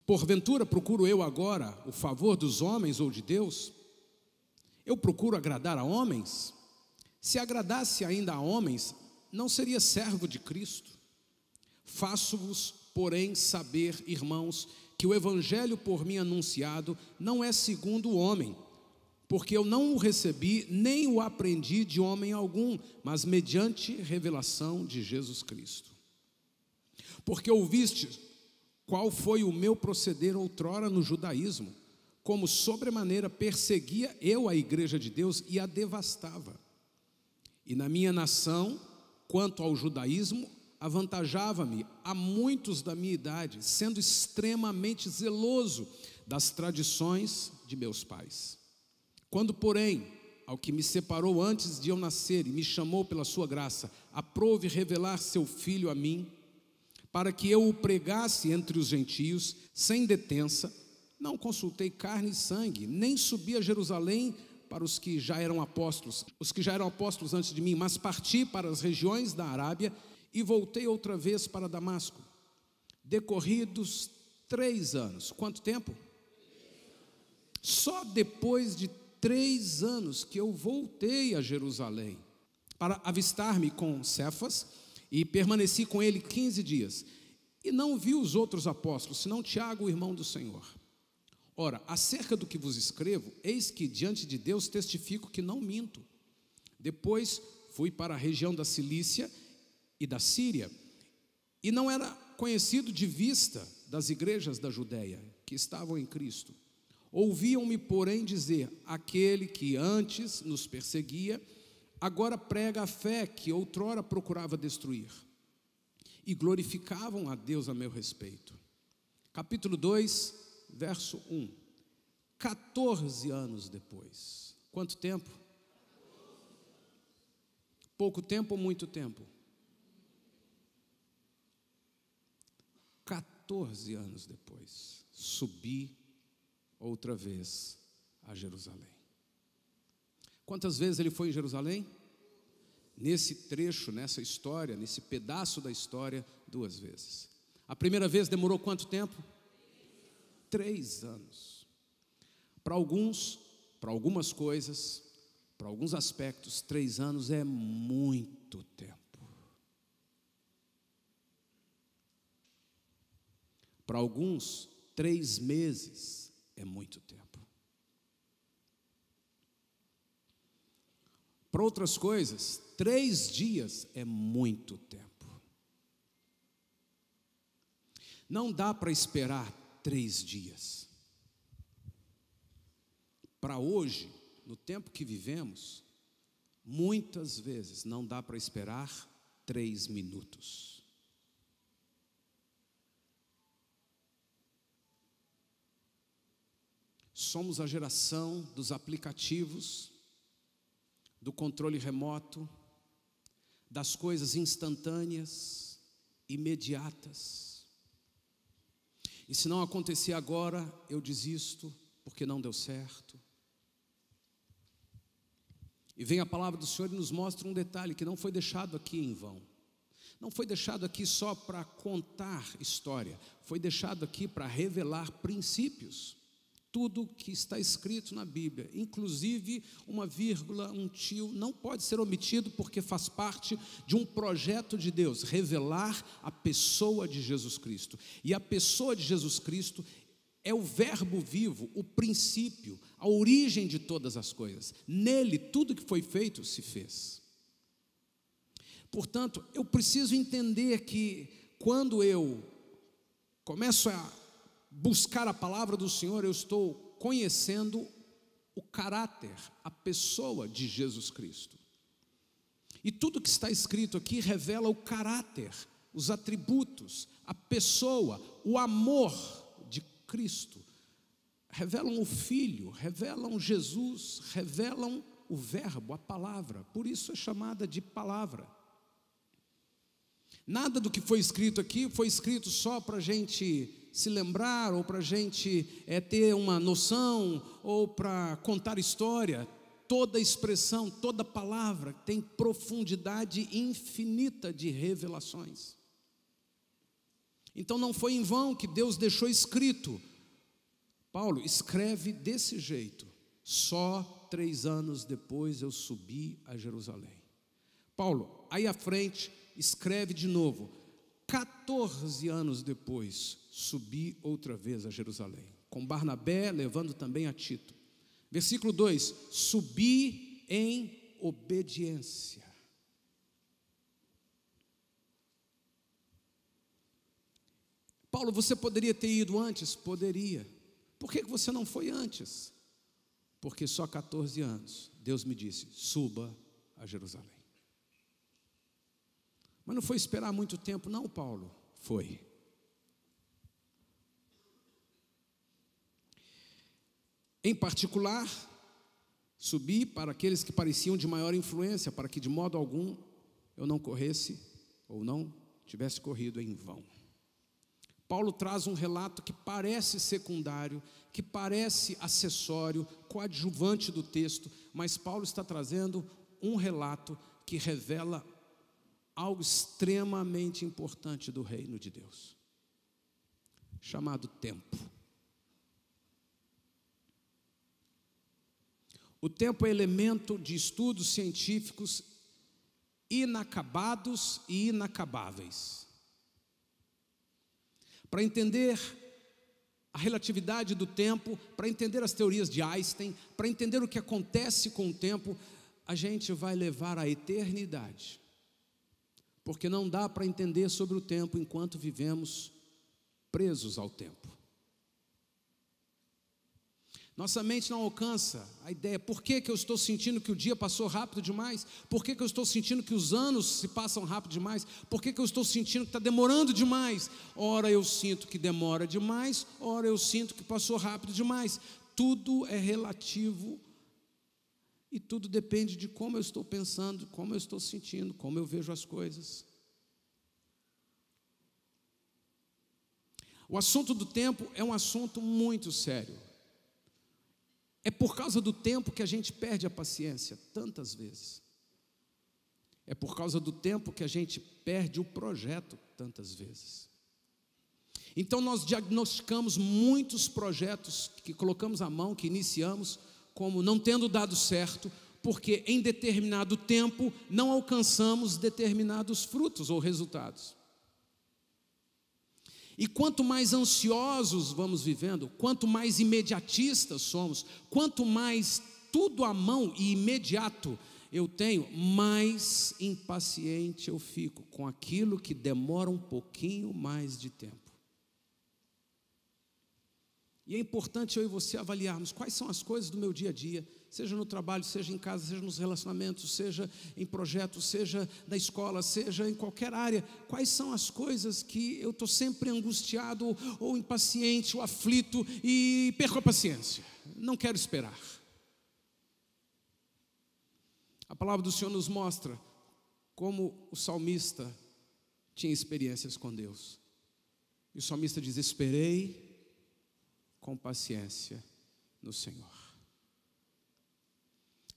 Porventura procuro eu agora o favor dos homens ou de Deus? Eu procuro agradar a homens? Se agradasse ainda a homens, não seria servo de Cristo. Faço-vos, porém, saber, irmãos, que o evangelho por mim anunciado não é segundo o homem, porque eu não o recebi, nem o aprendi de homem algum, mas mediante revelação de Jesus Cristo. Porque ouviste qual foi o meu proceder outrora no judaísmo, como sobremaneira perseguia eu a igreja de Deus e a devastava. E na minha nação, quanto ao judaísmo, avantajava-me a muitos da minha idade, sendo extremamente zeloso das tradições de meus pais. Quando, porém, ao que me separou antes de eu nascer e me chamou pela sua graça, aprouve revelar seu filho a mim, para que eu o pregasse entre os gentios, sem detença, não consultei carne e sangue, nem subi a Jerusalém para os que já eram apóstolos antes de mim, mas parti para as regiões da Arábia e voltei outra vez para Damasco. Decorridos 3 anos. Quanto tempo? Só depois de 3 anos que eu voltei a Jerusalém para avistar-me com Cefas e permaneci com ele 15 dias. E não vi os outros apóstolos, senão Tiago, o irmão do Senhor. Ora, acerca do que vos escrevo, eis que diante de Deus testifico que não minto. Depois fui para a região da Cilícia e da Síria, e não era conhecido de vista das igrejas da Judéia, que estavam em Cristo. Ouviam-me, porém, dizer: aquele que antes nos perseguia, agora prega a fé que outrora procurava destruir. E glorificavam a Deus a meu respeito. Capítulo 2, verso 1. 14 anos depois. Quanto tempo? Pouco tempo ou muito tempo? 14 anos depois, subi outra vez a Jerusalém. Quantas vezes ele foi em Jerusalém? Nesse trecho, nessa história, nesse pedaço da história, 2 vezes. A primeira vez demorou quanto tempo? 3 anos. Para alguns, para algumas coisas, para alguns aspectos, 3 anos é muito tempo. Para alguns, 3 meses é muito tempo. Para outras coisas, 3 dias é muito tempo. Não dá para esperar 3 dias. Para hoje, no tempo que vivemos, muitas vezes não dá para esperar 3 minutos. Somos a geração dos aplicativos, do controle remoto, das coisas instantâneas, imediatas. E se não acontecer agora, eu desisto, porque não deu certo. E vem a palavra do Senhor e nos mostra um detalhe que não foi deixado aqui em vão. Não foi deixado aqui só para contar história, foi deixado aqui para revelar princípios. Tudo que está escrito na Bíblia, inclusive uma vírgula, um tio, não pode ser omitido porque faz parte de um projeto de Deus, revelar a pessoa de Jesus Cristo. E a pessoa de Jesus Cristo é o verbo vivo, o princípio, a origem de todas as coisas. Nele, tudo que foi feito se fez. Portanto, eu preciso entender que quando eu começo a buscar a palavra do Senhor, eu estou conhecendo o caráter, a pessoa de Jesus Cristo. E tudo que está escrito aqui revela o caráter, os atributos, a pessoa, o amor de Cristo. Revelam o Filho, revelam Jesus, revelam o Verbo, a palavra. Por isso é chamada de palavra. Nada do que foi escrito aqui foi escrito só para a gente se lembrar, ou para a gente ter uma noção, ou para contar história. Toda expressão, toda palavra tem profundidade infinita de revelações. Então não foi em vão que Deus deixou escrito. Paulo escreve desse jeito: só 3 anos depois eu subi a Jerusalém. Paulo, aí à frente, escreve de novo: 14 anos depois, subi outra vez a Jerusalém, com Barnabé, levando também a Tito. Versículo 2: subi em obediência. Paulo, você poderia ter ido antes? Poderia. Por que você não foi antes? Porque só 14 anos, Deus me disse: suba a Jerusalém. Mas não foi esperar muito tempo não, Paulo? Foi. Em particular, subi para aqueles que pareciam de maior influência, para que de modo algum eu não corresse ou não tivesse corrido em vão. Paulo traz um relato que parece secundário, que parece acessório, coadjuvante do texto, mas Paulo está trazendo um relato que revela algo extremamente importante do reino de Deus, chamado tempo. O tempo é elemento de estudos científicos inacabados e inacabáveis. Para entender a relatividade do tempo, para entender as teorias de Einstein, para entender o que acontece com o tempo, a gente vai levar a eternidade. Porque não dá para entender sobre o tempo enquanto vivemos presos ao tempo. Nossa mente não alcança a ideia: por que eu estou sentindo que o dia passou rápido demais? Por que eu estou sentindo que os anos se passam rápido demais? Por que eu estou sentindo que está demorando demais? Ora eu sinto que demora demais, ora eu sinto que passou rápido demais. Tudo é relativo e tudo depende de como eu estou pensando, como eu estou sentindo, como eu vejo as coisas. O assunto do tempo é um assunto muito sério. É por causa do tempo que a gente perde a paciência tantas vezes. É por causa do tempo que a gente perde o projeto tantas vezes. Então nós diagnosticamos muitos projetos que colocamos à mão, que iniciamos, como não tendo dado certo, porque em determinado tempo não alcançamos determinados frutos ou resultados. E quanto mais ansiosos vamos vivendo, quanto mais imediatistas somos, quanto mais tudo à mão e imediato eu tenho, mais impaciente eu fico com aquilo que demora um pouquinho mais de tempo. E é importante eu e você avaliarmos quais são as coisas do meu dia a dia, seja no trabalho, seja em casa, seja nos relacionamentos, seja em projetos, seja na escola, seja em qualquer área. Quais são as coisas que eu estou sempre angustiado, ou impaciente, ou aflito, e perco a paciência, não quero esperar. A palavra do Senhor nos mostra como o salmista tinha experiências com Deus. E o salmista diz: esperei com paciência no Senhor.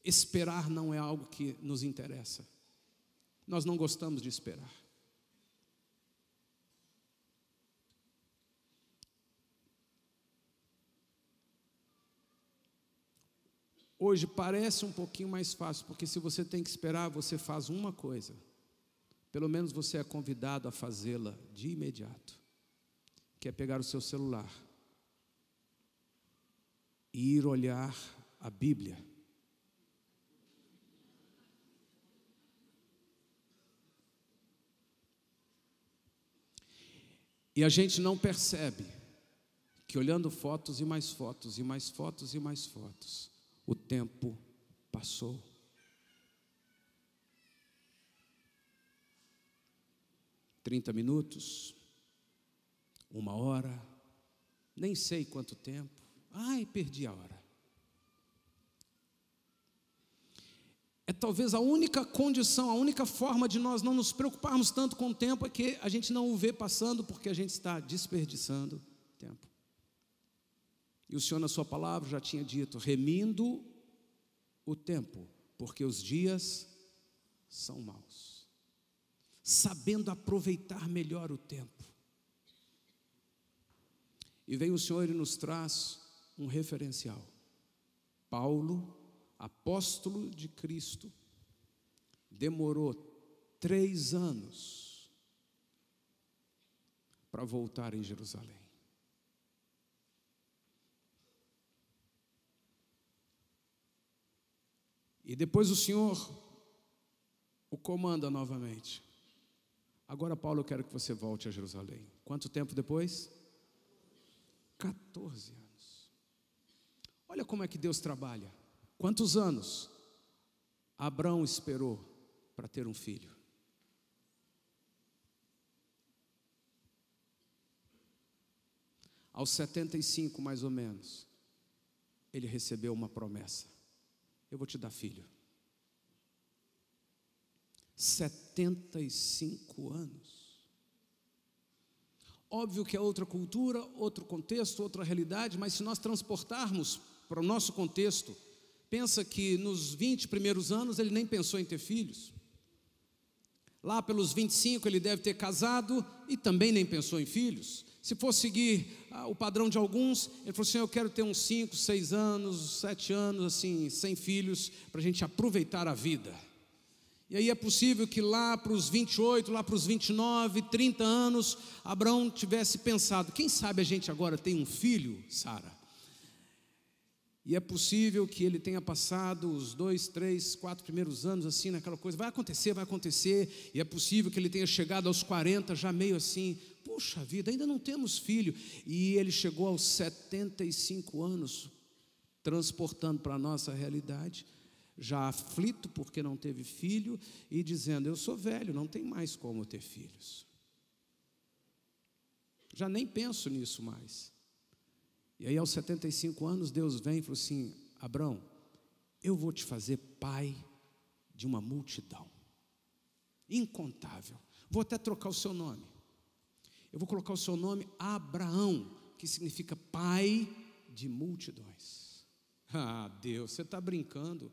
Esperar não é algo que nos interessa. Nós não gostamos de esperar. Hoje parece um pouquinho mais fácil, porque se você tem que esperar, você faz uma coisa. Pelo menos você é convidado a fazê-la de imediato, que é pegar o seu celular e ir olhar a Bíblia. E a gente não percebe que olhando fotos e mais fotos, e mais fotos e mais fotos, o tempo passou. Trinta minutos, 1 hora, nem sei quanto tempo. Ai, perdi a hora. É talvez a única condição, a única forma de nós não nos preocuparmos tanto com o tempo é que a gente não o vê passando, porque a gente está desperdiçando tempo. E o Senhor na sua palavra já tinha dito: remindo o tempo, porque os dias são maus. Sabendo aproveitar melhor o tempo. E vem o Senhor e nos traz um referencial. Paulo, apóstolo de Cristo, demorou 3 anos para voltar em Jerusalém. E depois o Senhor o comanda novamente. Agora, Paulo, eu quero que você volte a Jerusalém. Quanto tempo depois? 14 anos. Olha como é que Deus trabalha. Quantos anos Abraão esperou para ter um filho? Aos 75, mais ou menos, ele recebeu uma promessa: eu vou te dar filho. 75 anos. Óbvio que é outra cultura, outro contexto, outra realidade, mas se nós transportarmos para o nosso contexto, pensa que nos 20 primeiros anos ele nem pensou em ter filhos. Lá pelos 25 ele deve ter casado e também nem pensou em filhos. Se for seguir o padrão de alguns, ele falou assim: eu quero ter uns 5, 6 anos, 7 anos, assim, sem filhos, para a gente aproveitar a vida. E aí é possível que lá para os 28, lá para os 29, 30 anos, Abraão tivesse pensado: quem sabe a gente agora tem um filho, Sara? E é possível que ele tenha passado os 2, 3, 4 primeiros anos assim, naquela coisa, vai acontecer. E é possível que ele tenha chegado aos 40, já meio assim, puxa vida, ainda não temos filho. E ele chegou aos 75 anos, transportando para a nossa realidade, já aflito porque não teve filho, e dizendo: eu sou velho, não tem mais como ter filhos. Já nem penso nisso mais. E aí aos 75 anos Deus vem e falou assim: Abraão, eu vou te fazer pai de uma multidão incontável. Vou até trocar o seu nome. Eu vou colocar o seu nome Abraão, que significa pai de multidões. Ah, Deus, você está brincando.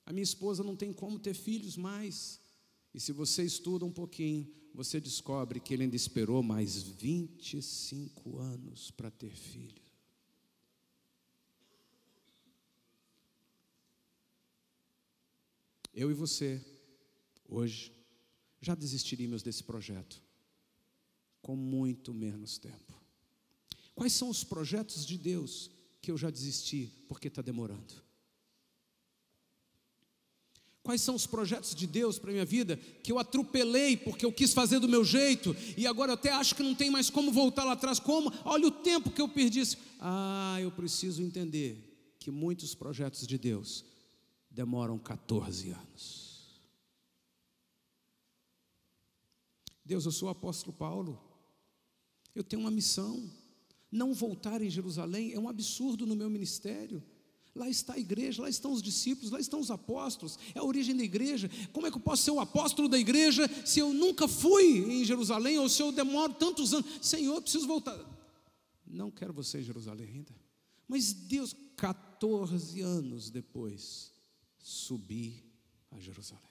A minha esposa não tem como ter filhos mais. E se você estuda um pouquinho, você descobre que ele ainda esperou mais 25 anos para ter filho. Eu e você, hoje, já desistiríamos desse projeto com muito menos tempo. Quais são os projetos de Deus que eu já desisti porque está demorando? Quais são os projetos de Deus para a minha vida que eu atropelei porque eu quis fazer do meu jeito e agora eu até acho que não tem mais como voltar lá atrás? Como? Olha o tempo que eu perdi. Eu preciso entender que muitos projetos de Deus demoram 14 anos. Deus, eu sou o apóstolo Paulo. Eu tenho uma missão. Não voltar em Jerusalém é um absurdo no meu ministério. Lá está a igreja, lá estão os discípulos, lá estão os apóstolos, é a origem da igreja. Como é que eu posso ser o apóstolo da igreja se eu nunca fui em Jerusalém, ou se eu demoro tantos anos? Senhor, eu preciso voltar. Não quero você em Jerusalém ainda. Mas Deus, 14 anos depois, subi a Jerusalém.